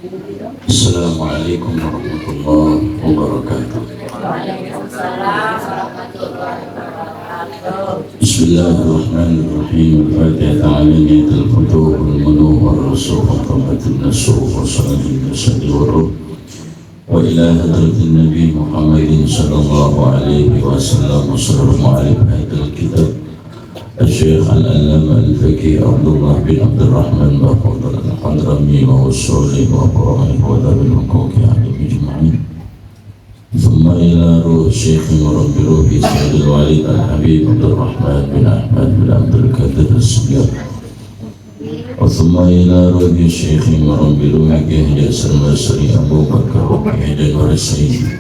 Assalamualaikum warahmatullahi wabarakatuh. Bismillahirrahmanirrahim. Al-Fatihah alaiyatul futuh wal manuh wal rasul wa rahmatul nasuh wa salamin nasadi wa ruh wa ila hadratin nabi Muhammadin sallallahu alaihi wasallam wa sallallahu alaihi kitab Al-Syekh Al-Allama Al-Faqih Abdullah bin Abdurrahman Bakhudar Al-Hadrami wa Usulih wa Qura'ih wa Dhabil Hukuki Alim Ijma'in Thumma ila ruh Syekh Murabbi Ruhi Sayyidil Walid Al-Habib Abdurrahman bin Ahmad bin Abdul Qadir Al-Sibiyar wa thumma ila ruhi Syekh Murabbi Ruhi Kihja Sarmasri Abu Bakar wa Kihja Nurasayyi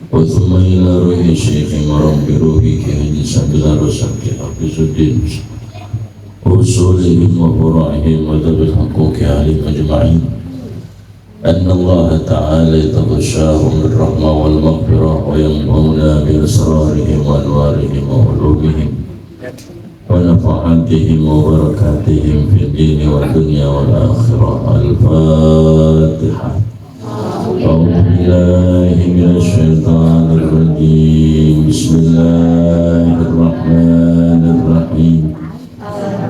wa thumma ila ruhi Syekh Murabbi Ruhi Kihja Sabila Rusaki Hafizuddin usulihim wa fura'ihim wa dhabil hukuki alim ajma'in أن الله تعالى يتغشاهم بالرحمة والمغفرة وينفعنا بأسرارهم وأنوارهم وعلومهم ونفحاتهم وبركاتهم في الدين والدنيا والآخرة. الفاتحة. أعوذ بالله من الشيطان الرجيم. بسم الله الرحمن الرحيم.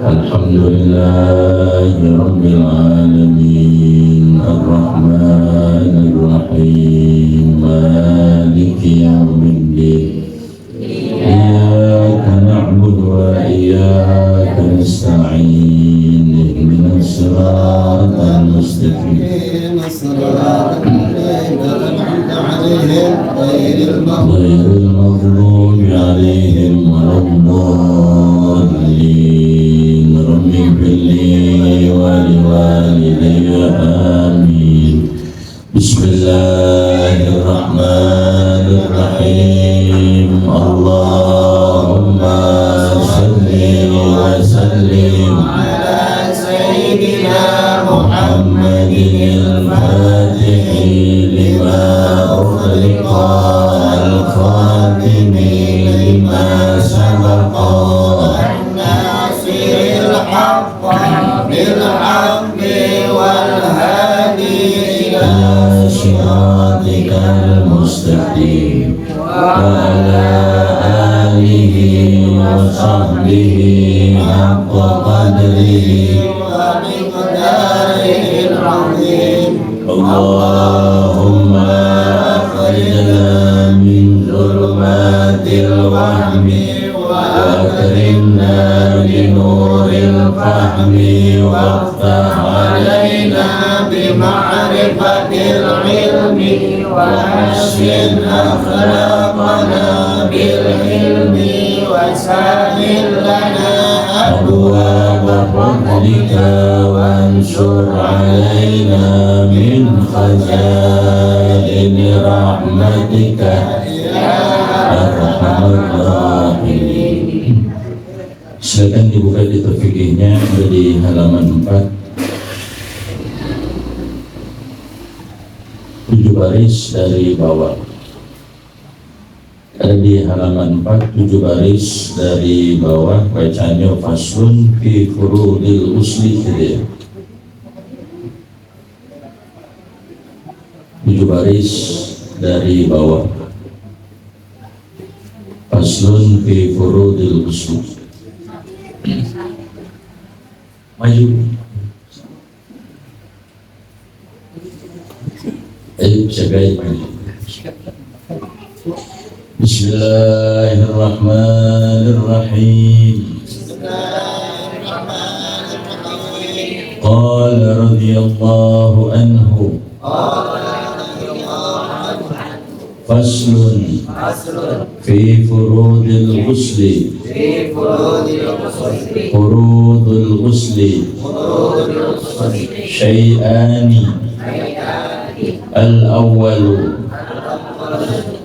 الحمد لله رب العالمين الرحمن الرحيم مالك يوم الدين إياك نعبد وإياك نستعين اهدنا الصراط المستقيم صراط الذين أنعمت عليهم غير المغضوب عليهم ولا الضالين. رب اغفر لي ولوالدي آمين. بسم الله الرحمن الرحيم. اللهم صل وسلم على سيدنا محمد الفاتح لما أغلق الخاتم لما سبق الناصر الحق بالحق والهادي إلى صراطك المستقيم وعلى آله وصحبه حق قدره ومقداره العظيم. اللهم أخرجنا من ظلمات الوهم وأكرمنا بنور الفهم وافتح علينا بمعرفة العلم وحسن أخلاقنا بالعلم وسهل لنا أبواب فضلك وانشر علينا من خزائن رحمتك يا أرحم الراحمين. Silakan dibuka di fikihnya, ada di halaman 4, 7 baris dari bawah. Ada di halaman 4, 7 baris dari bawah, bacanya faslun fi furudil usli gitu. 7 baris dari bawah, faslun fi furudil usli. Maju. Syagait maju. Bismillahirrahmanirrahim. Qala radhiyallahu anhu. Faslun fi furudil ghusli. Furudul ghusli syai'ani. Al-awwalu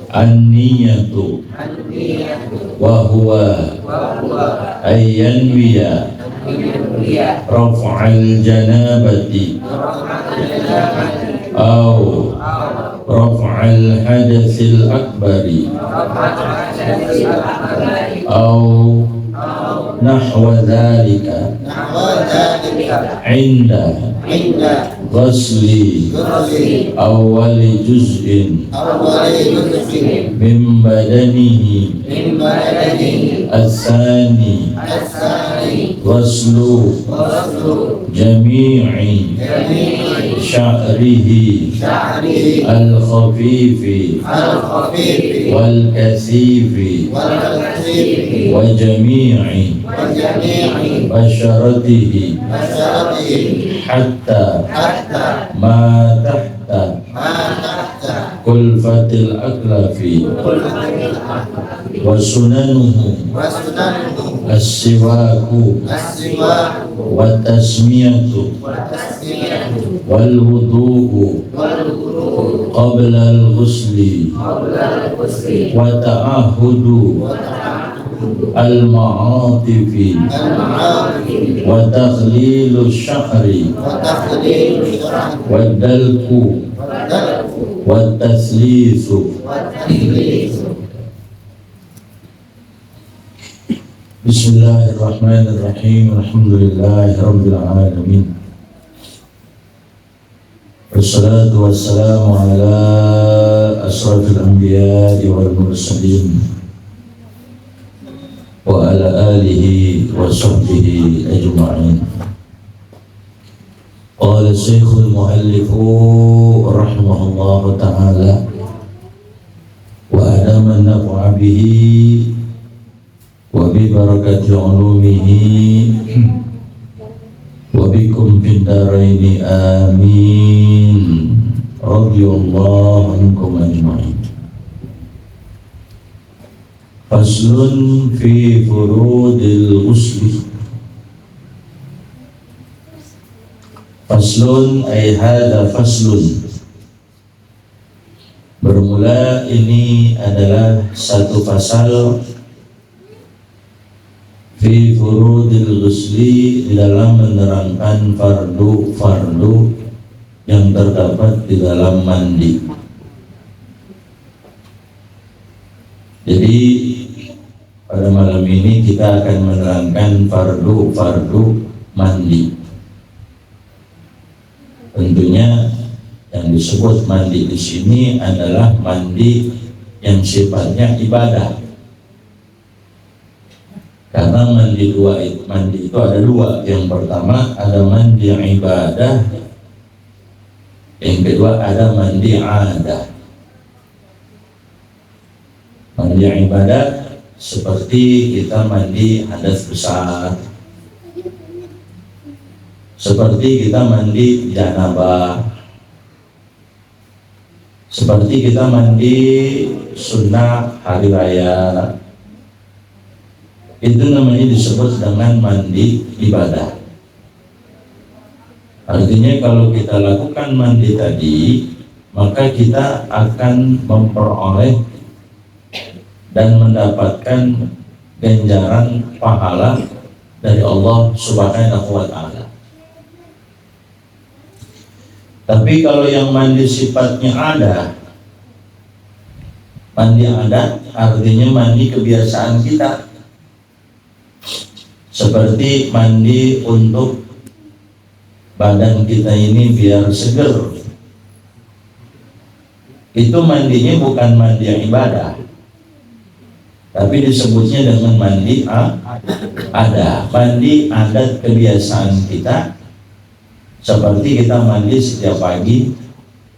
an-niyatu wa huwa ayyanwiya raf'al janabati aw raf'al hadatsil akbari aw nahwa dhalika inda ghasli awwali juz'in min badanihi as-sani ghaslu jami'i sya'rihi al-khafifi wal-kasifi wa jami'i basharatihi hatta ma tahta kulfatil aklafi wa sunanuhu as-siwaku wa tasmiyatu wal wudu'u qabla al-ghusli wa ta'ahudu al-ma'atifi wa takhlilu syahri wa dalku wa taslisu. Bismillahirrahmanirrahim. Alhamdulillahi rabbil alamin. Wassalatu wassalamu ala asrafil anbiya'i wal mursalin wa ala alihi wa sahbihi ajma'in. Qala Syekhul Muallifu rahimahullahu ta'ala wa adama naf'a bihi wa bi barakati ulumihi wa bikum fid daraini amin. Radhiyallahu ankum ajma'in. Faslun fi furudil ghusli. Faslun ay hadha faslun. Bermula ini adalah satu pasal fi furudil ghusli, di dalam menerangkan fardu-fardu yang terdapat di dalam mandi. Jadi pada malam ini kita akan menerangkan fardu-fardu mandi. Tentunya yang disebut mandi di sini adalah mandi yang sifatnya ibadah. Karena mandi itu ada dua. Yang pertama ada mandi ibadah, yang kedua ada mandi adah. Mandi ibadah seperti kita mandi hadas besar, seperti kita mandi janabah, seperti kita mandi sunnah hari raya. Itu namanya disebut dengan mandi ibadah. Artinya kalau kita lakukan mandi tadi, maka kita akan memperoleh dan mendapatkan ganjaran pahala dari Allah Subhanahu wa ta'ala. Tapi kalau yang mandi sifatnya ada, mandi adat artinya mandi kebiasaan kita, seperti mandi untuk badan kita ini biar seger. Itu mandinya bukan mandi yang ibadah, tapi disebutnya dengan mandi ada, mandi adat kebiasaan kita, seperti kita mandi setiap pagi,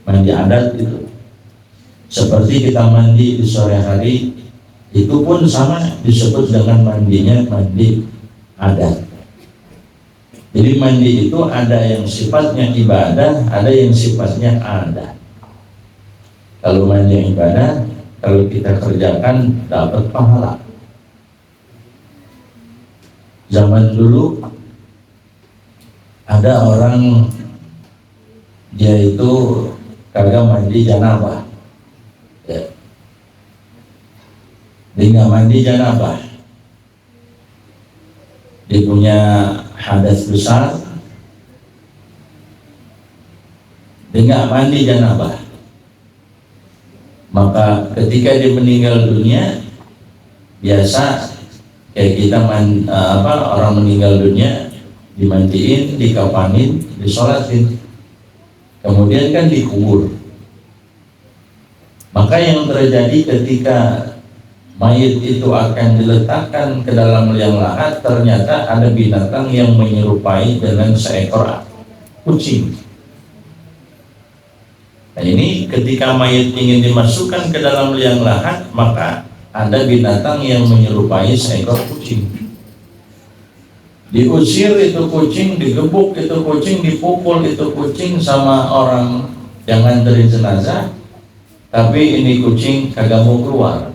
mandi adat itu. Seperti kita mandi di sore hari, itu pun sama disebut dengan mandinya mandi adat. Jadi mandi itu ada yang sifatnya ibadah, ada yang sifatnya adat. Kalau mandi yang ibadah, kalau kita kerjakan dapat pahala. Zaman dulu ada orang, dia itu kagak mandi janabah, ya. Dia nggak mandi janabah, dia punya hadas besar, dia nggak mandi janabah. Maka ketika dia meninggal dunia, biasa kayak kita orang meninggal dunia, dimandiin, dikapanin, disolatin. kemudian kan dikubur. Maka yang terjadi ketika mayit itu akan diletakkan ke dalam liang lahat, ternyata ada binatang yang menyerupai dengan seekor kucing. Nah ini ketika mayit ingin dimasukkan ke dalam liang lahat, maka ada binatang yang menyerupai seekor kucing. Diusir itu kucing, digebuk itu kucing, dipukul itu kucing sama orang yang nganterin jenazah, tapi ini kucing kagak mau keluar.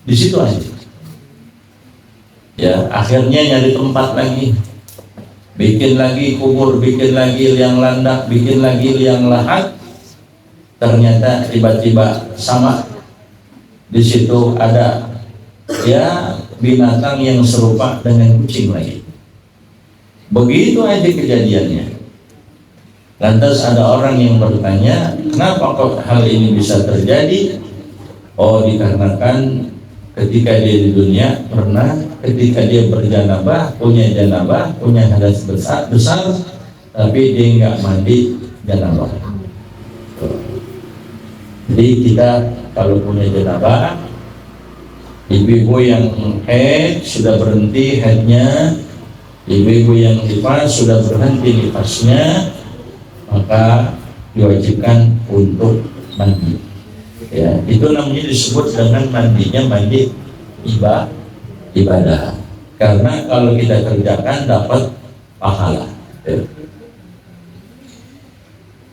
Di situ aja. Ya, akhirnya nyari tempat lagi. Bikin lagi kubur, bikin lagi liang landak, bikin lagi liang lahat. Ternyata tiba-tiba sama. Di situ ada ya binatang yang serupa dengan kucing lagi. Begitu aja kejadiannya. Lantas ada orang yang bertanya, kenapa kok hal ini bisa terjadi? Oh, dikarenakan ketika dia di dunia pernah ketika dia berjanabah, punya hadas besar, tapi dia nggak mandi janabah. Jadi kita kalau punya janabah, ibu-ibu yang haid sudah berhenti haidnya, ibu-ibu yang nifas sudah berhenti nifasnya, maka diwajibkan untuk mandi. Ya, itu namanya disebut dengan mandinya mandi ibadah. Karena kalau kita kerjakan dapat pahala. Ya.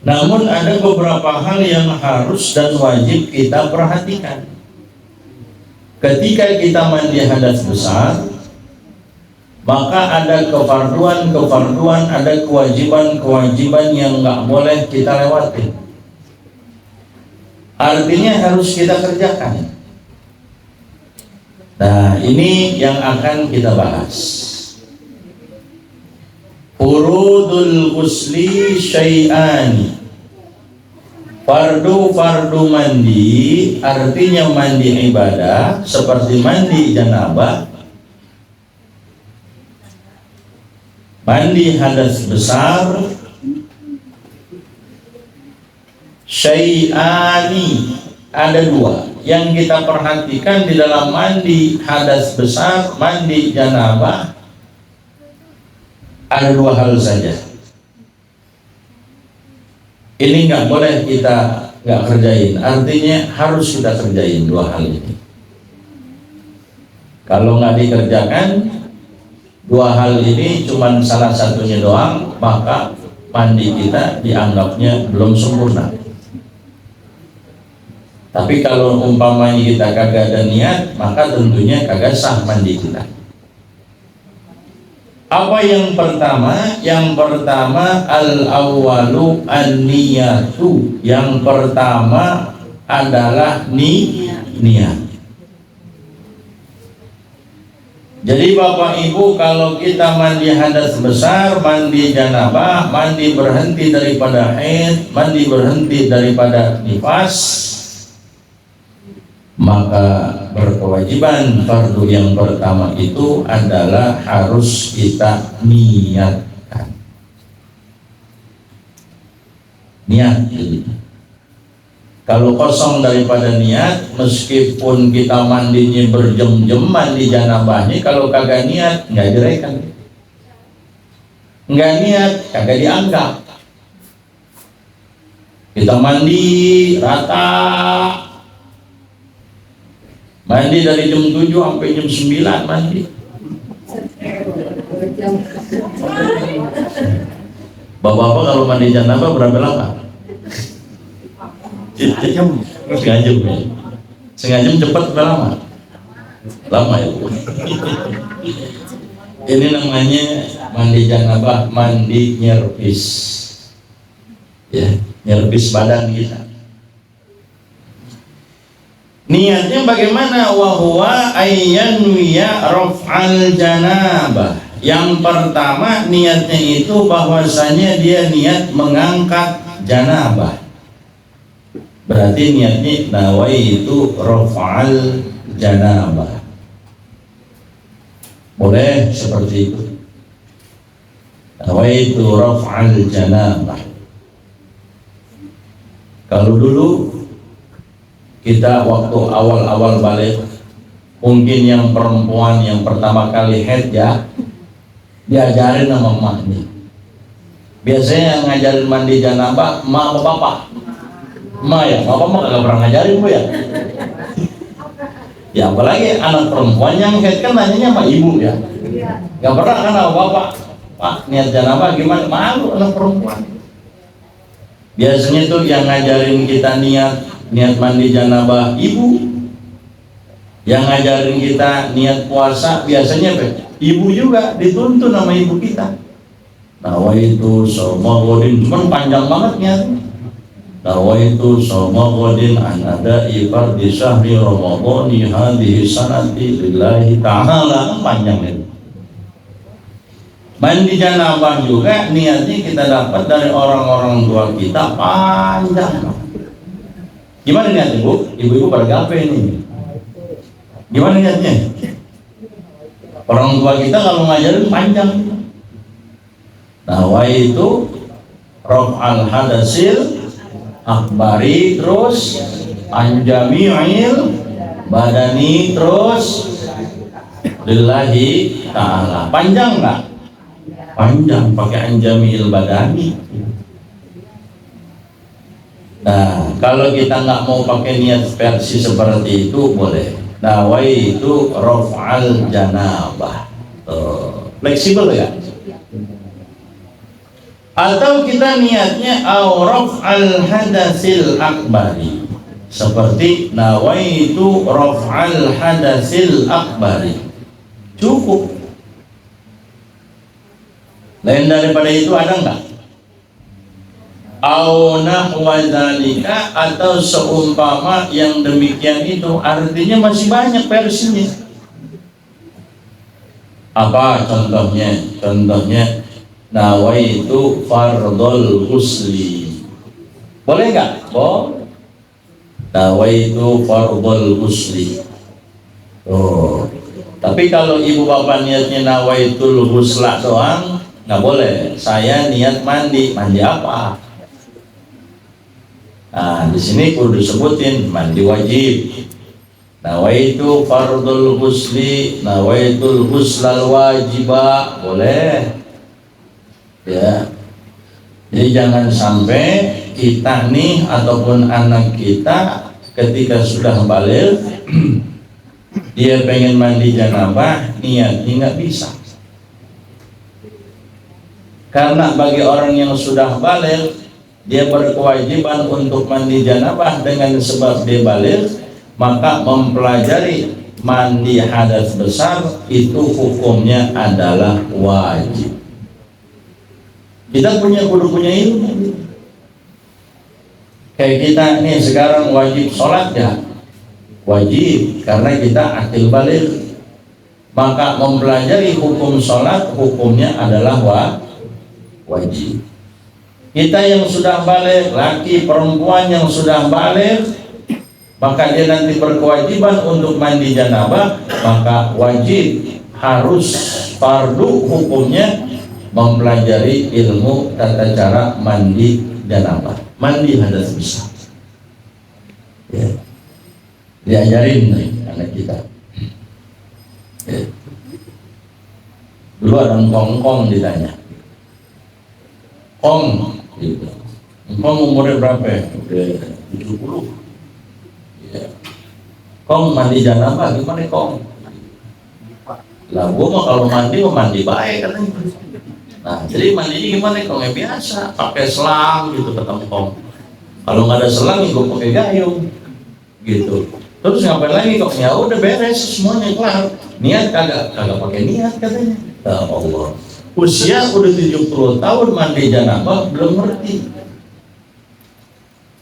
Namun ada beberapa hal yang harus dan wajib kita perhatikan. Ketika kita mandi hadas besar, maka ada kefarduan, ada kewajiban yang nggak boleh kita lewati. Artinya harus kita kerjakan. Nah, ini yang akan kita bahas. Furudul ghusli syai'ani. Fardu mandi, artinya mandi ibadah seperti mandi janabah, mandi hadas besar. Syai'ani, ada dua yang kita perhatikan di dalam mandi hadas besar, mandi janabah. Ada dua hal saja. Ini nggak boleh kita nggak kerjain. Artinya harus kita kerjain dua hal ini. Kalau nggak dikerjakan dua hal ini, cuman salah satunya doang, maka mandi kita dianggapnya belum sempurna. Tapi kalau umpamanya kita kagak ada niat, maka tentunya kagak sah mandi kita. Apa yang pertama? Yang pertama al-awwalu an-niyatu. Yang pertama adalah niat. Jadi Bapak Ibu, kalau kita mandi hadas besar, mandi janabah, mandi berhenti daripada haid, mandi berhenti daripada nifas, maka berkewajiban fardu yang pertama itu adalah harus kita niatkan. Niat gitu. Kalau kosong daripada niat, meskipun kita mandinya berjam-jam, mandi janabahnya, kalau kagak niat nggak direken, nggak niat kagak dianggap. Kita mandi rata, mandi dari jam 7 sampai jam 9 mandi. Bapak-bapak kalau mandi janabah berapa lama? Setengah jam. Setengah jam cepat berapa lama? Lama ya. Ini namanya mandi janabah, mandi nyerpis. Ya, nyerpis badan kita. Niatnya bagaimana? Wahuwa ayyanwiya raf'al janabah. Yang pertama niatnya itu bahwasanya dia niat mengangkat janabah. Berarti niatnya nawaitu raf'al janabah. Boleh seperti itu. Nawaitu raf'al janabah. Kalau dulu kita waktu awal-awal balik, mungkin yang perempuan yang pertama kali head ya, diajarin sama emaknya. Biasanya yang ngajarin mandi janabah emak apa bapak? Emak ya, bapak mah kagak pernah ngajarin bu ya. Ya apalagi anak perempuan yang head kan nanyanya sama ibu ya. Gak pernah kan sama bapak. Pak niat janabah gimana? Malu anak perempuan. Biasanya tuh yang ngajarin kita niat mandi janabah ibu. Yang ngajarin kita niat puasa biasanya ibu juga, dituntun sama ibu kita. Nawaitu soma godin, cuman panjang banget niatnya. Nawaitu soma godin an ada ibar di syahri ramadhani hadhihi sanati lillahi ta'ala, panjang itu. Mandi janabah juga niatnya kita dapat dari orang-orang tua kita, panjang. Gimana niatnya bu? Ibu-ibu pada gape ini. Gimana niatnya? Orang tua kita kalau ngajarin panjang. Nawaitu raf'al hadasil akbari, terus anjami'il badani, terus lillahi ta'ala. Panjang nggak? Panjang, pakai anjami'il badani. Nah, kalau kita nggak mau pakai niat versi seperti itu boleh. Nawaitu raf'al janabah. Fleksibel ya? Atau kita niatnya raf'al hadasil akbari, seperti nawaitu raf'al hadasil akbari, cukup. Lain daripada itu ada enggak? Au nahwa dzalika, atau seumpama yang demikian itu, artinya masih banyak versinya. Apa contohnya? Contohnya nawaitu fardhul ghusli. Boleh enggak? Boleh. Nawaitu fardhul ghusli. Oh. Tapi kalau ibu bapak niatnya nawaitul ghusla doang, nggak boleh. Saya niat mandi. Mandi apa? Nah, di sini kudu disebutin mandi wajib. Nawaitu fardhul ghusli, nawaitul ghuslal wajibah, boleh. Ya. Jadi jangan sampai kita nih ataupun anak kita ketika sudah balik dia pengen mandi janabah, niatnya nggak bisa. Karena bagi orang yang sudah balik, dia berkewajiban untuk mandi janabah dengan sebab dia balik, maka mempelajari mandi hadas besar itu hukumnya adalah wajib. Kita kudu punya ilmu. Kayak kita nih sekarang wajib sholat ya, wajib karena kita akil balik. Maka mempelajari hukum sholat hukumnya adalah wajib. Kita yang sudah balik, laki perempuan yang sudah balik, maka dia nanti berkewajiban untuk mandi janabah, maka wajib harus fardu hukumnya mempelajari ilmu tata cara mandi janabah, mandi hadas besar. Ya. Diajarin nih anak kita. Ya. Dulu ada engkong ditanya, Kong, gitu. Engkong umurnya berapa ya? Udah 70. Ya. Kong mandi janabah gimana Kong? Lah gua mah kalau mandi baik katanya. Nah, jadi mandinya gimana Kong? Ya biasa, pakai selang gitu kata Kong. Kalau nggak ada selang, gua pakai gayung, gitu. Terus ngapain lagi Kong? Ya udah beres semuanya kelar. Niat kagak pakai niat katanya. Ya Allah. Usia udah 70 tahun mandi janabah belum ngerti.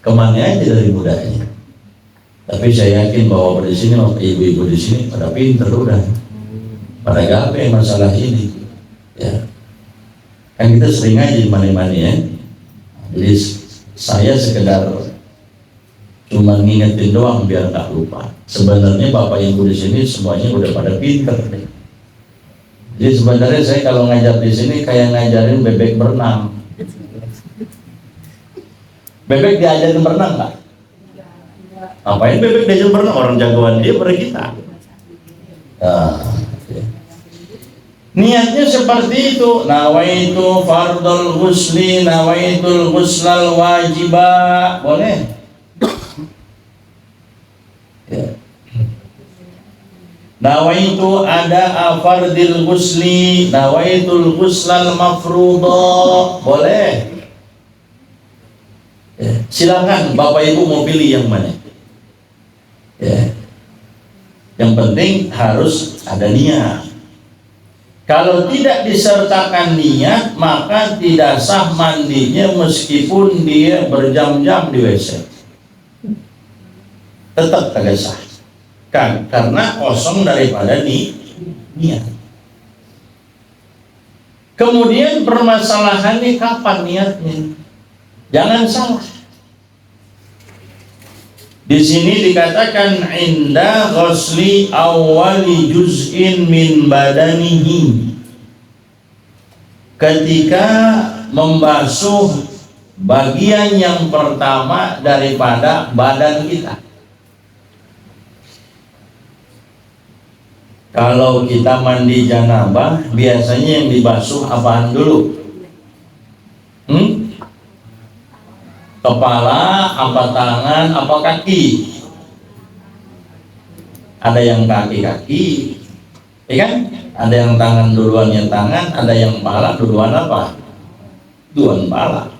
Kemana aja dari mudanya. Tapi saya yakin bahwa di sini ibu-ibu di sini pada pinter udah. Pada gape masalah ini. Ya. Kan kita sering ngaji mani-mani ya. Jadi saya sekedar cuma ngingetin doang biar nggak lupa. Sebenarnya bapak ibu di sini semuanya udah pada pinter nih. Jadi sebenarnya saya kalau ngajar di sini kayak ngajarin bebek berenang. Bebek diajarin berenang nggak? Ngapain bebek diajarin berenang? Orang jagoan dia pada kita. Nah, niatnya seperti itu. Nawaitu fardul ghusli, nawaitul ghuslal wajibah. Boleh? Ya. Nawaitu ada fardil ghusli, nawaitul ghuslal mafruḍah. Boleh? Ya. Silakan Bapak Ibu mau pilih yang mana. Ya. Yang penting harus ada niat. Kalau tidak disertakan niat, maka tidak sah mandinya meskipun dia berjam-jam di WC. Tetap tidak sah. Kan? Karena kosong daripada niat. Kemudian permasalahannya kapan niatnya? Jangan salah. Di sini dikatakan inda ghusli awwali juz'in min badanihi, ketika membasuh bagian yang pertama daripada badan kita. Kalau kita mandi janabah, biasanya yang dibasuh apaan dulu? Kepala, apa tangan, apa kaki? Ada yang kaki-kaki, ya kan? Ada yang tangan duluan yang tangan, ada yang kepala duluan apa? Duluan kepala.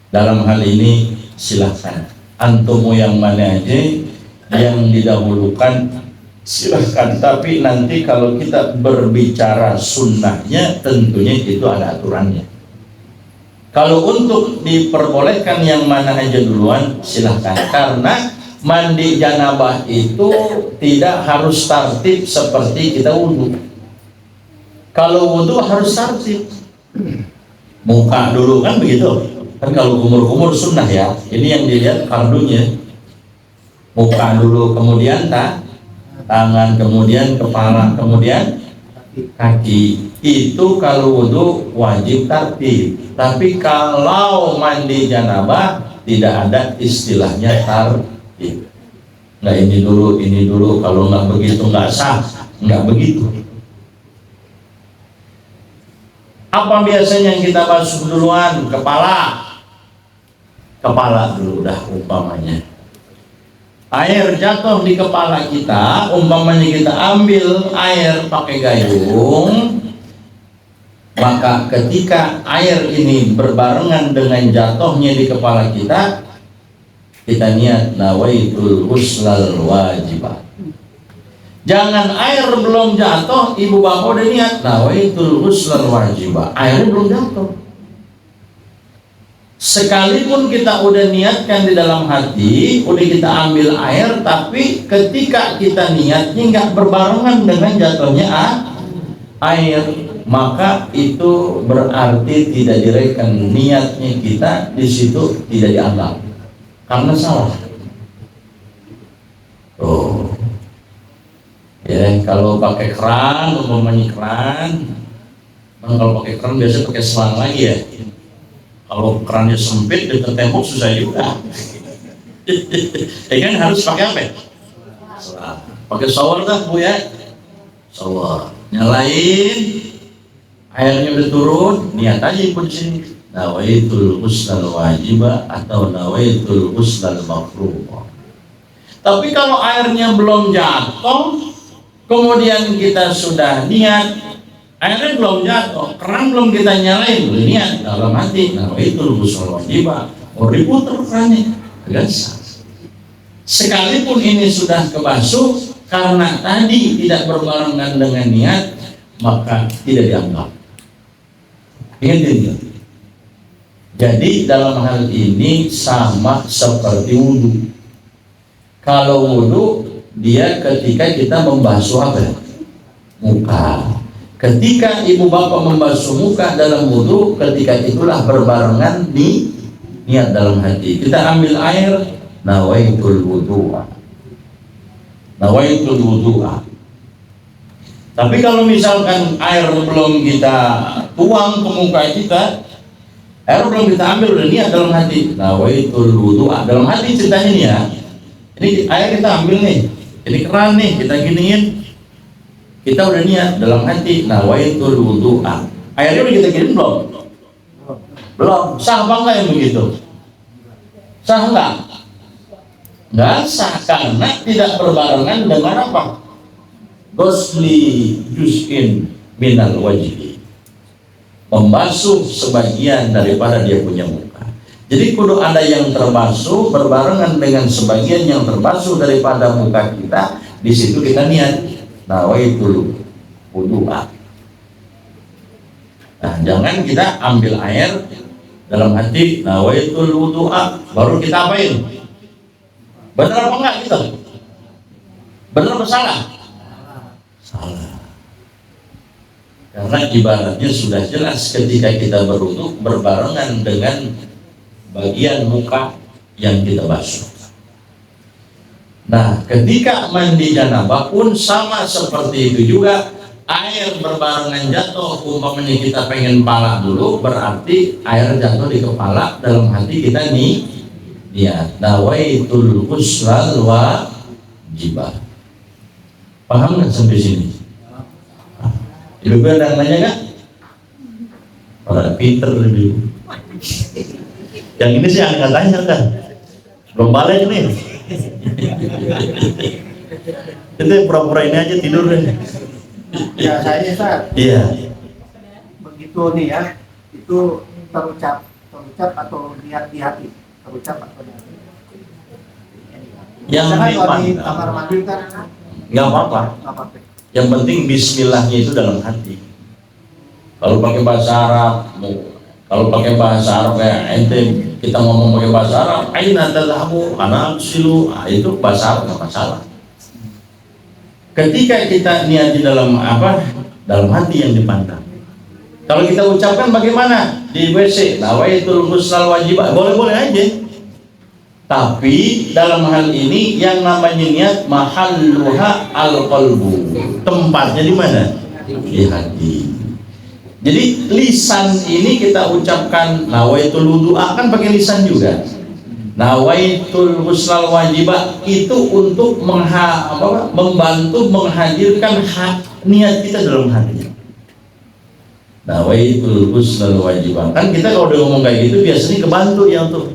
Dalam hal ini silahkan. Antum yang mana aja yang didahulukan silahkan. Tapi nanti kalau kita berbicara sunnahnya, tentunya itu ada aturannya. Kalau untuk diperbolehkan yang mana aja duluan, silahkan. Karena mandi janabah itu tidak harus tartib seperti kita wudhu. Kalau wudhu harus tartib. Muka dulu kan begitu. Kan kalau kumur-kumur sunnah ya. Ini yang dilihat fardunya. Muka dulu, kemudian tangan, kemudian kepala, kemudian kaki. Itu kalau wudhu wajib tartib. Tapi kalau mandi janabah tidak ada istilahnya tartib. Nggak ini dulu, kalau nggak begitu nggak sah, nggak begitu. Apa biasanya yang kita basuh duluan? Kepala dulu dah umpamanya. Air jatuh di kepala kita, umpamanya kita ambil air pakai gayung, maka ketika air ini berbarengan dengan jatuhnya di kepala kita, kita niat nawaitul ghuslal wajibah. Jangan air belum jatuh, ibu bapak udah niat nawaitul ghuslal wajibah, airnya belum jatuh. Sekalipun kita udah niatkan di dalam hati, udah kita ambil air, tapi ketika kita niatnya nggak berbarengan dengan jatuhnya air, maka itu berarti tidak direkan niatnya kita di situ, tidak dianggap karena salah. Oh, ya kalau pakai keran, umpamanya keran, kalau pakai keran biasa pakai selang lagi ya. Kalau kerannya sempit dekat tembok susah juga. Kan harus pakai apa? Pakai shower dah Bu ya. Shower, nyalain, airnya udah turun, niat aja ikut sini. Nawaitul ghuslal wajibah atau nawaitul ghuslal mafruḍah. Tapi kalau airnya belum jatuh, kemudian kita sudah niat, airnya belum jatuh, keran belum kita nyalain, niat dalam hati, nawaitul ghuslal wajibah, mau diputer kerannya, agak sah. Sekalipun ini sudah kebasuh, karena tadi tidak berbarengan dengan niat, maka tidak dianggap. Ingat ini. Jadi dalam hal ini sama seperti wudhu. Kalau wudhu, dia ketika kita membasuh apa? Muka. Ketika ibu bapak membasuh muka dalam wudhu, ketika itulah berbarengan di niat dalam hati. Kita ambil air, nawaitul wudhu'a. Nawaitul wudhu'a. Tapi kalau misalkan air belum kita tuang ke muka kita, Air belum kita ambil, udah niat dalam hati. Nawaitul wudu'a, dalam hati ceritanya nih ya. Ini air kita ambil nih, ini keran nih, kita giniin. Kita udah niat dalam hati, nawaitul wudu'a. Airnya udah kita kirim belum? Belum. Sah apa enggak yang begitu? Sah enggak? Enggak sah, karena tidak berbarengan dengan apa? Ghusli juz'in minal wajib, membasuh sebagian daripada dia punya muka. Jadi kudu ada yang terbasuh berbarengan dengan sebagian yang terbasuh daripada muka kita. Di situ kita niat nawaitul wudu'a. Nah, jangan kita ambil air dalam hati nawaitul wudu'a baru kita apain? Benar apa enggak gitu? Benar apa salah? Salah. Karena ibaratnya sudah jelas ketika kita berwudu berbarengan dengan bagian muka yang kita basuh. Nah, ketika mandi janabah pun sama seperti itu juga, air berbarengan jatuh. Umpamanya kita pengen pala dulu, berarti air jatuh di kepala, dalam hati kita niat nawaitul ghuslal wajibah. Paham nggak sampai sini? Ibu ada yang nanya nggak? Orang pinter lebih. Yang ini sih angkatannya kan, belum balik nih. Itu pura-pura ini aja tidur deh. Ya saya Ustaz. Iya. Begitu nih ya, itu terucap atau niat di hati, terucap atau di hati. Yang kalau di kamar mandi kan nggak apa-apa. Yang penting bismillahnya itu dalam hati. Kalau pakai bahasa Arab, kayak ente kita ngomong pakai bahasa Arab, aina tadhabu ana silu, itu bahasa Arab nggak masalah. Ketika kita niat di dalam apa? Dalam hati yang dipandang. Kalau kita ucapkan bagaimana? Di WC, nawaitul ghuslal wajibah, boleh-boleh aja. Tapi dalam hal ini yang namanya niat mahalluha al-qalbu. Tempatnya di mana? Di hati. Jadi lisan ini kita ucapkan nawaitul wudu'a kan pakai lisan juga. Nawaitul ghuslal wajibah itu untuk membantu menghadirkan niat kita dalam hati. Nawaitul ghuslal wajibah. Kan kita kalau udah ngomong kayak gitu biasanya kebantu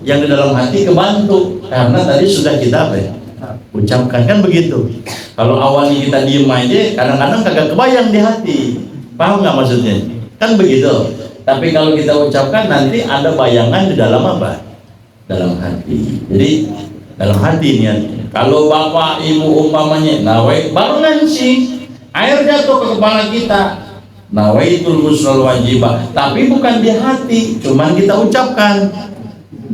yang di dalam hati kebantu karena tadi sudah kita ucapkan kan begitu. Kalau awalnya kita diem aja kadang-kadang kagak kebayang di hati. Paham nggak maksudnya? Kan begitu. Tapi kalau kita ucapkan nanti ada bayangan di dalam apa? Dalam hati. Jadi dalam hati niatnya. Kalau bapak ibu umpamanya barengan sih air jatuh ke kepala kita. Nawaitul ghuslal wajibah, tapi bukan di hati, cuman kita ucapkan.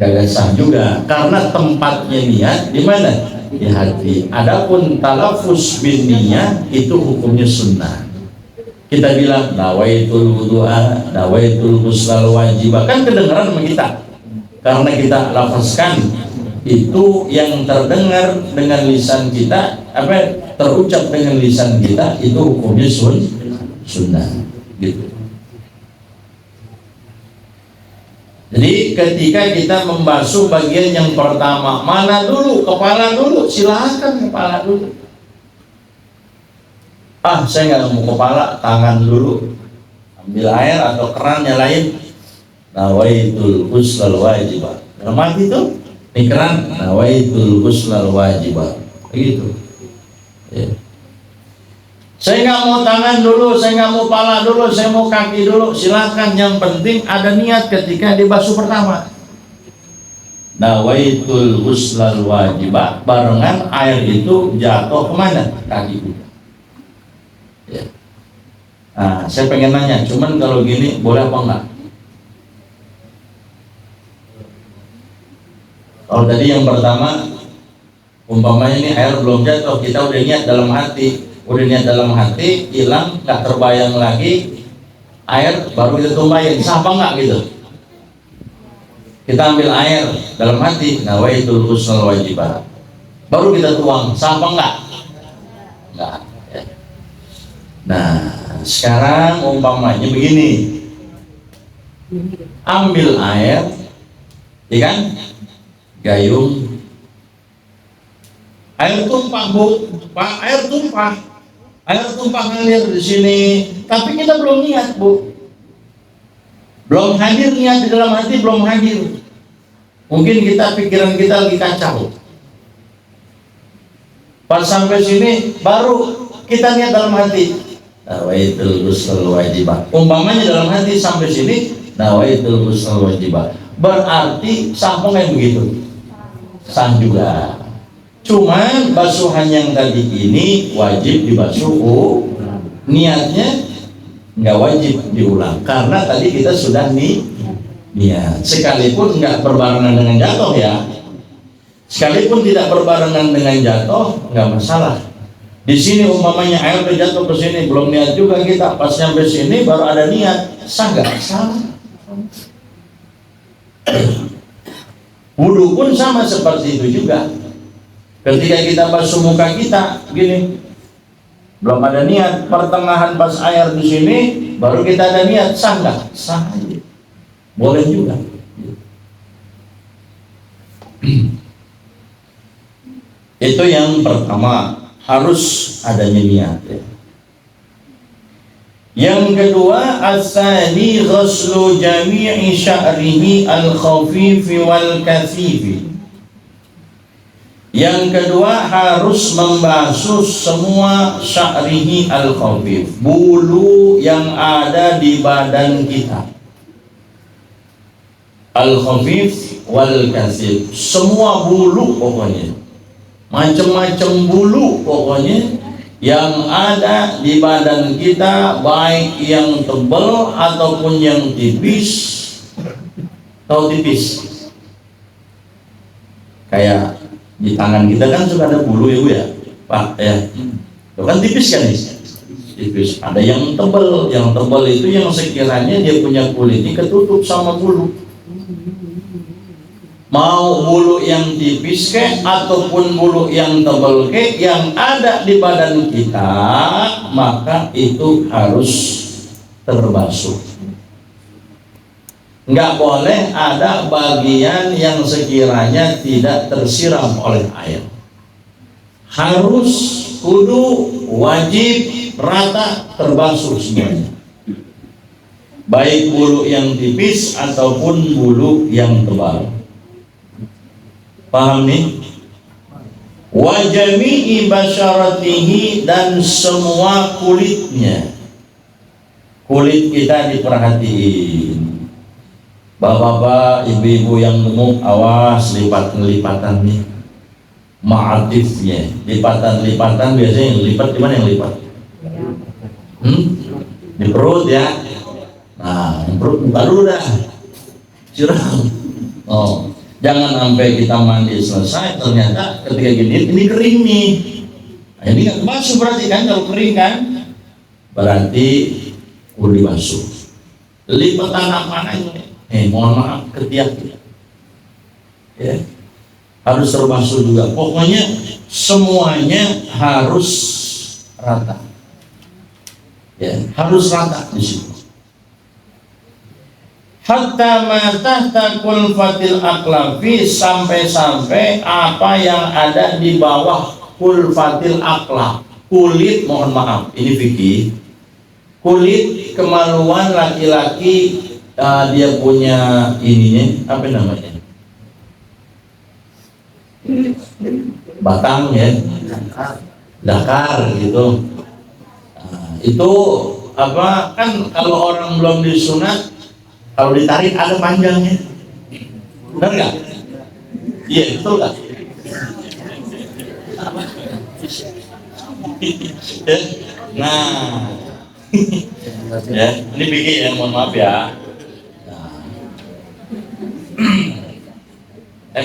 Gak sah juga karena tempatnya niat di mana? Di hati. Adapun talafuz bin niyah itu hukumnya sunnah. Kita bilang nawaitul wudu'a, nawaitul ghuslal wajibah, kan kedengaran sama kita. Karena kita lafazkan itu yang terdengar dengan lisan kita, terucap dengan lisan kita itu hukumnya sunnah. Gitu. Jadi ketika kita membasuh bagian yang pertama, mana dulu? Kepala dulu, silahkan kepala dulu. Saya nggak mau kepala, tangan dulu. Ambil air atau keran nyalain. Nawaitul ghuslal wajibah. Dalam hati itu, ini keran, nawaitul ghuslal wajibah. Begitu. Ya. Saya nggak mau tangan dulu, saya nggak mau pala dulu, saya mau kaki dulu. Silahkan, yang penting ada niat ketika dibasuh pertama. Nawaitul ghuslal wajibah, barengan air itu jatuh kemana? Kaki kita. Ya. Nah, saya pengen nanya, cuman kalau gini boleh apa enggak? Kalau tadi yang pertama, umpamanya ini air belum jatuh, kita udah niat dalam hati. Udah niat dalam hati, hilang, gak terbayang lagi, air baru kita tumpahin, sah apa enggak gitu? Kita ambil air dalam hati, nawaitul ghuslal wajibah, baru kita tuang, sah apa enggak? Enggak. Ya. Nah, sekarang umpamanya begini, Ambil air, ya kan? Gayung. Air tumpah, Bu. Pak, air tumpah. Air tumpah ngalir di sini. Tapi kita belum niat, Bu. Belum hadir niat di dalam hati, belum hadir. Mungkin pikiran kita lagi kacau. Pas sampai sini baru kita niat dalam hati. Nawaitul ghusl wajibah. Umpamanya dalam hati sampai sini nawaitul ghusl wajibah. Berarti sah kayak begitu. Sah juga. Cuman basuhan yang tadi ini wajib dibasuh. Niatnya nggak wajib diulang karena tadi kita sudah niat. Sekalipun nggak berbarengan dengan jatuh ya. Sekalipun tidak berbarengan dengan jatuh, nggak masalah. Di sini umpamanya air jatuh ke sini, belum niat juga kita. Pas sampai sini baru ada niat, sah nggak? Sah. Wudhu pun sama seperti itu juga. Ketika kita basuh muka kita, gini, belum ada niat. Pertengahan pas air di sini, baru kita ada niat, sah nggak? Sah. Boleh juga. Itu yang pertama, harus adanya niat ya. Yang kedua, as-sani ghuslu jami'i sya'rihi al-khafifi wal kathifi. Yang kedua, harus membasuh semua sya'rihi al-khafif, bulu yang ada di badan kita. Al-khafif wal kathif, semua bulu pokoknya. Macam-macam bulu pokoknya yang ada di badan kita, baik yang tebal ataupun yang tipis. Tahu tipis? Kayak di tangan kita kan suka ada bulu ya Bu ya, Pak ya. Itu kan tipis kan nih? Tipis. Ada yang tebal. Yang tebal itu yang sekiranya dia punya kulitnya ketutup sama bulu. Mau bulu yang tipis ke ataupun bulu yang tebal ke yang ada di badan kita, maka itu harus terbasuh. Nggak boleh ada bagian yang sekiranya tidak tersiram oleh air. Harus kudu wajib rata terbasuh semuanya. Baik bulu yang tipis ataupun bulu yang tebal. Paham nih? Wa jami'i basyaratihi, dan semua kulitnya. Kulit kita diperhatiin. Bapak-bapak, ibu-ibu yang gemuk, awas lipatan nih. Ma'atifnya, lipatan biasanya yang lipat di mana yang lipat? Di perut ya. Nah, yang perut buka dulu dah. Siram. Oh. Jangan sampai kita mandi selesai ternyata ketika gini ini kering nih. Nah, ini nggak basuh berarti kan, kalau kering kan berarti perlu dibasuh. Lipatan apa aja? Mohon maaf ketiak ya. Harus terbasuh juga. Pokoknya semuanya harus rata. Ya, harus rata di situ. Hatta ma tahta kulfatil aqlafi, sampai apa yang ada di bawah kulfatil aqlaf, kulit, mohon maaf ini fikih, kulit kemaluan laki-laki, dia punya ininya apa namanya, batang ya, dakar gitu. Itu apa kan kalau orang belum disunat, kalau ditarik ada panjangnya, benar nggak? Iya, betul nggak? Nah, ya, ini bikin ya, mohon maaf ya.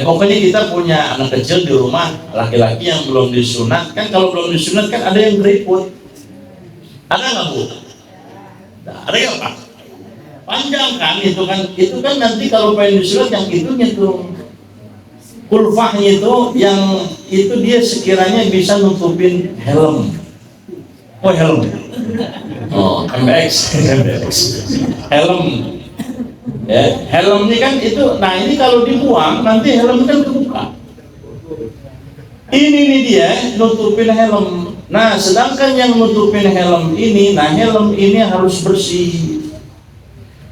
Pokoknya kita punya anak kecil di rumah, laki-laki yang belum disunat, kan kalau belum disunat kan ada yang keriput, ada nggak Bu? Nah, ada nggak Pak? Panjang kan, itu kan nanti kalau pengen disunat yang itunya tuh kulfahnya itu, yang itu dia sekiranya bisa nutupin helm. Oh helm, oh MBX, helm. Ya, helm ini kan itu, nah ini kalau dibuang nanti helm kan kebuka. Ini nih dia nutupin helm. Nah, sedangkan yang nutupin helm ini, nah helm ini harus bersih,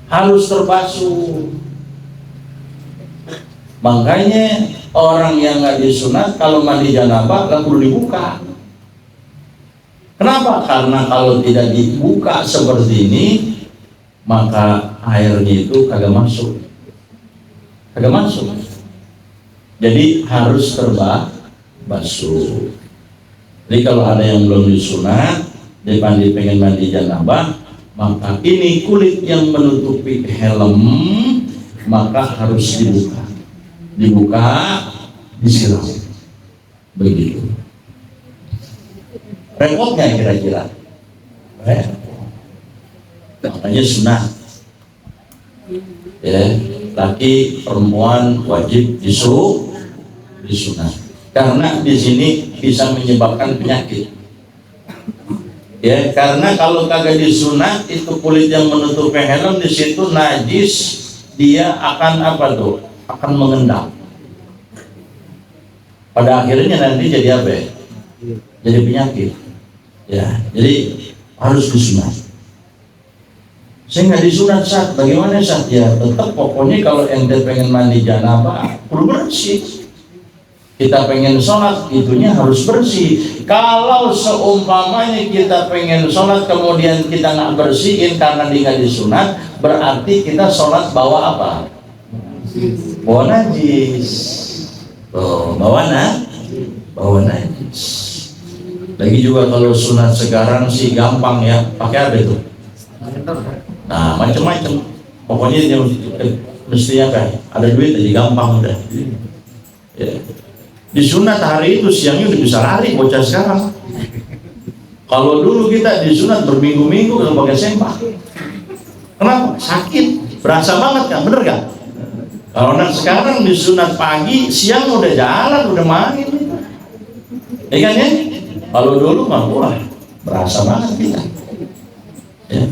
harus terbasuh. Makanya orang yang nggak disunat kalau mandi janabah nggak perlu dibuka. Kenapa? Karena kalau tidak dibuka seperti ini, maka airnya itu kagak masuk. Jadi harus terbasuh. Jadi kalau ada yang belum disunat, dia pengen mandi janabah, maka ini kulit yang menutupi helm, maka harus dibuka, disiram. Begitu. Repot nggak kira-kira? Makanya sunat. Ya, laki perempuan wajib disunat. Karena di sini bisa menyebabkan penyakit. Ya, karena kalau kagak disunat itu kulit yang menutupi helm di situ najis, dia akan apa tuh? Akan mengendap. Pada akhirnya nanti jadi apa? Jadi penyakit. Ya, jadi harus disunat. Saya nggak disunat Sat, bagaimana Sat? Ya tetap pokoknya kalau ente pengen mandi janabah perlu bersih. Kita pengen sholat, itunya harus bersih. Kalau seumpamanya kita pengen sholat kemudian kita nggak bersihin karena dia nggak disunat, berarti kita sholat bawa apa? Bawa najis. Bawa najis. Lagi juga kalau sunat sekarang sih gampang ya, pakai apa itu? Nah macam-macam. Pokoknya yang mesti apa? Ada duit aja gampang udah. Ya. Disunat hari itu siangnya udah bisa lari bocah sekarang. Kalau dulu kita disunat berminggu-minggu kalau pakai sempak. Kenapa? Sakit. Berasa banget kan? Bener kan? Kalau anak sekarang disunat pagi, siang udah jalan, udah main. Ya kan ya? Kalau dulu mah wah, berasa banget kita. Ya.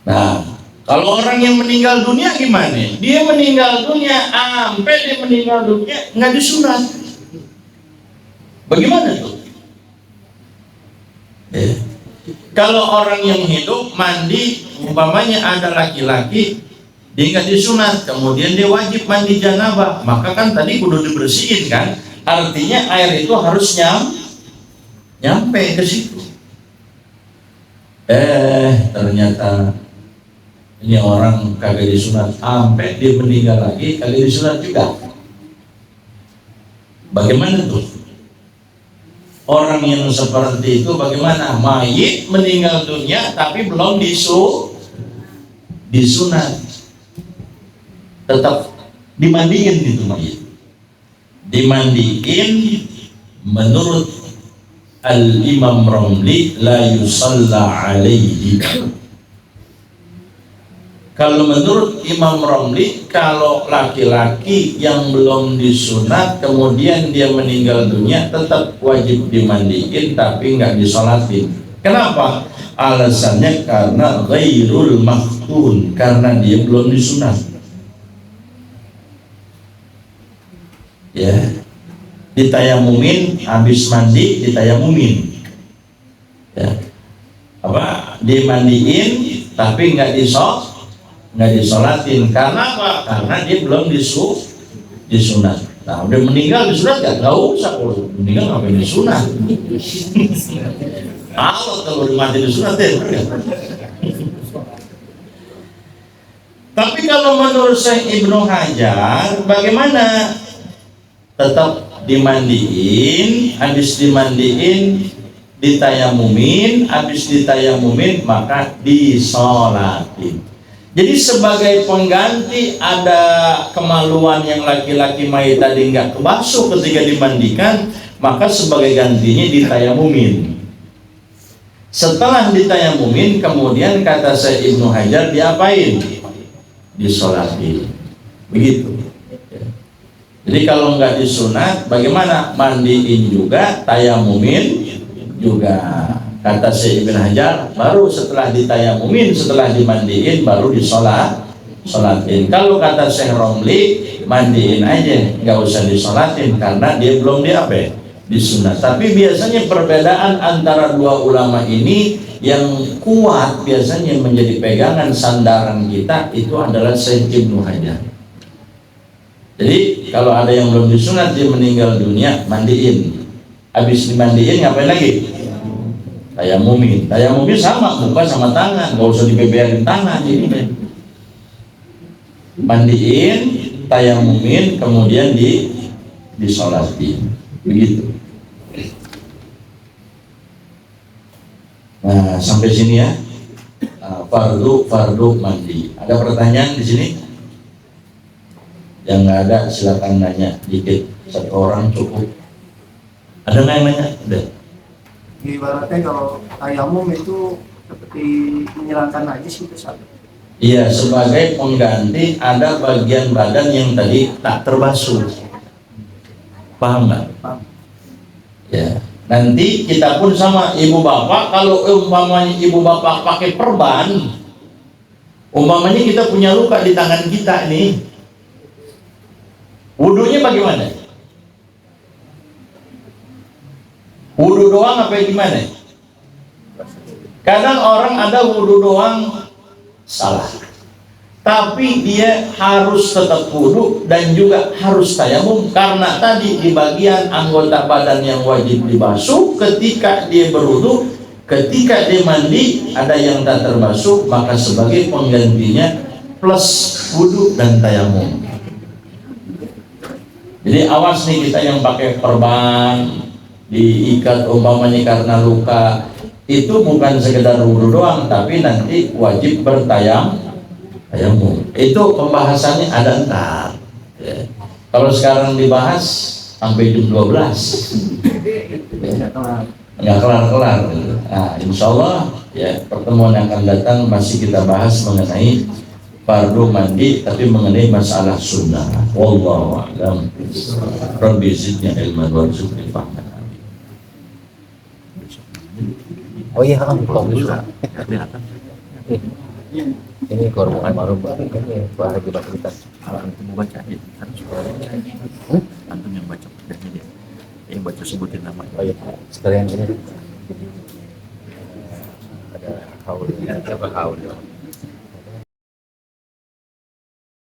Nah, kalau orang yang meninggal dunia gimana? Dia meninggal dunia, sampai dia meninggal dunia nggak disunat. Bagaimana tuh? Ya. Kalau orang yang hidup mandi, umpamanya ada laki-laki, dia nggak disunat, kemudian dia wajib mandi janabah, maka kan tadi kudu dibersihin kan? Artinya air itu harus nyampe ke situ. Ternyata ini orang kagak disunat, sampai dia meninggal lagi kagak disunat juga. Bagaimana tuh? Orang yang seperti itu bagaimana? Mayit meninggal dunia tapi belum disunat, tetap dimandiin gitu mayit. Dimandiin menurut Al-Imam Ramli la yusalla alaihi. Kalau menurut Imam Ramli, kalau laki-laki yang belum disunat kemudian dia meninggal dunia tetap wajib dimandiin tapi nggak disolatin. Kenapa? Alasannya karena ghairul maftun, karena dia belum disunat. Ya, ditayamumin, habis mandi ditayamumin. Ya, apa? Dimandiin tapi nggak disolatin. Karena apa? Karena dia belum disunat. Nah, udah meninggal disunat nggak usah. Kalau meninggal ngapain disunat? Kalau mati disunat ya. Tapi kalau menurut Syekh Ibnu Hajar, bagaimana? Tetap dimandiin, habis dimandiin ditayamumin, habis ditayamumin maka disolatin. Jadi sebagai pengganti ada kemaluan yang laki-laki mayit tadi nggak kebasuh ketika dimandikan, maka sebagai gantinya ditayamumin. Setelah ditayamumin, kemudian kata Syekh Ibnu Hajar diapain? Disolatin. Begitu. Jadi kalau nggak disunat, bagaimana? Mandiin juga, tayamumin juga. Kata Syekh Ibn Hajar, baru setelah ditayamumin, setelah dimandiin, baru disolatin. Kalau kata Syekh Romli, mandiin aja, nggak usah disolatin karena dia belum disunat. Tapi biasanya perbedaan antara dua ulama ini yang kuat biasanya menjadi pegangan sandaran kita itu adalah Syekh Ibn Hajar. Jadi kalau ada yang belum disunat dia meninggal dunia, mandiin. Habis dimandiin ngapain lagi? Tayamumin. Tayamumin sama muka sama tangan, nggak usah dibeberin tangan ini. Mandiin, tayamumin, kemudian disolatin. Begitu. Nah, sampai sini ya. Fardu mandi. Ada pertanyaan di sini? Yang nggak ada silakan nanya dikit, satu orang cukup. Ada nggak yang nanya? Ada. Ibaratnya kalau tayamum itu seperti menghilangkan najis itu satu. Iya, sebagai pengganti ada bagian badan yang tadi tak terbasuh. Paham nggak? Paham. Ya. Nanti kita pun sama ibu bapak, kalau umpamanya ibu bapak pakai perban, umpamanya kita punya luka di tangan kita nih, wudunya bagaimana? Wudu doang apa gimana? Kadang orang ada wudu doang salah, tapi dia harus tetap wudu dan juga harus tayamum karena tadi di bagian anggota badan yang wajib dibasuh ketika dia berwudu, ketika dia mandi ada yang tak terbasuh, maka sebagai penggantinya plus wudu dan tayamum. Jadi awas nih kita yang pakai perban diikat umpamanya karena luka, itu bukan sekedar wudu doang tapi nanti wajib bertayamum. Itu pembahasannya ada ntar ya. Kalau sekarang dibahas sampai jam 12 ya, nggak kelar-kelar. Nah, insya Allah ya pertemuan yang akan datang masih kita bahas mengenai fardu mandi tapi mengenai masalah sunnah. Wallahu a'lam. Rabbi zidni ilman warzuqni fahman. Oh iya, ini korban baru ini lagi baca kita. Kalau antum baca harus antum yang baca dia, yang baca sebutin nama. Oh iya, sekalian ini ada haul, apa haul?